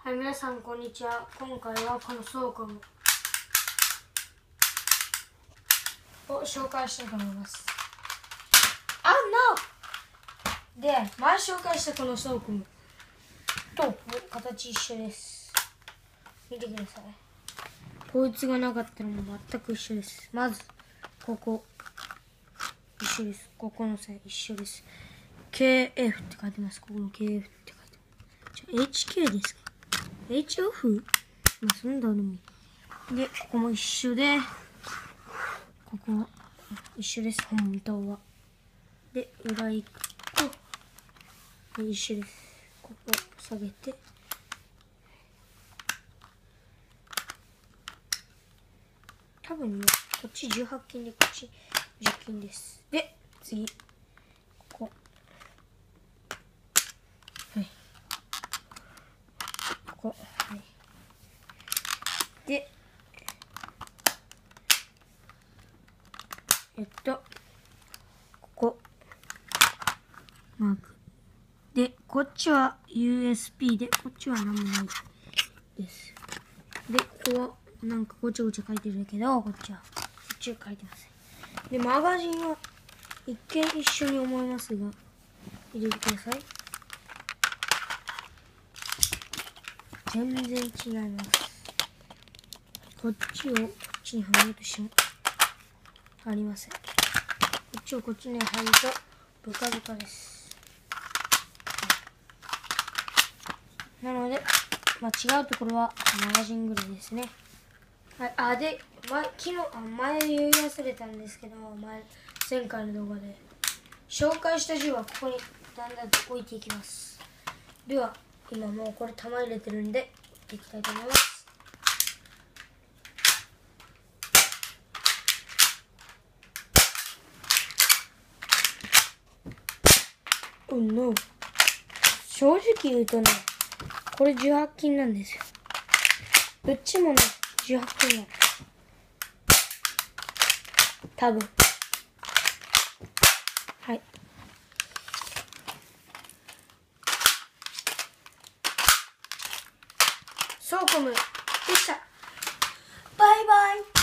はい、皆さんこんにちは。今回はこの倉庫を紹介したいと思います。で、前紹介したこの倉庫と形一緒です。見てください。こいつがなかったらもう全く一緒です。まず、ここ。一緒です。ここの線一緒です。KF って書いてます。ここも KF って書いてます。HK ですか？ HF？ まあ、そんなのみ。で、ここも一緒で、ここは一緒です。本当は。で、裏行くと、一緒です。ここ下げて、多分ね、こっち18金でこっち10金です。で、次。ここ。はい。ここ。はい。で、ここ。マーク。で、こっちは USB で、こっちは何もないです。で、ここはなんかごちゃごちゃ書いてるけど、こっちは書いてません。で、マガジンは一見一緒に思いますが、入れてください。全然違います。こっちをこっちにはめようとしてもありません。こっちをこっちにはめるとブカブカです。なので、まあ、違うところはマガジンぐらいですね。はい、で、前言い忘れたんですけど、前回の動画で紹介した銃はここにだんだんと置いていきます。では、今もうこれ弾入れてるんで、置いていきたいと思います。No。正直言うとね、これ18金なんですよ。どっちもね、18金なんです。多分。はい。ソーコムでした。バイバイ。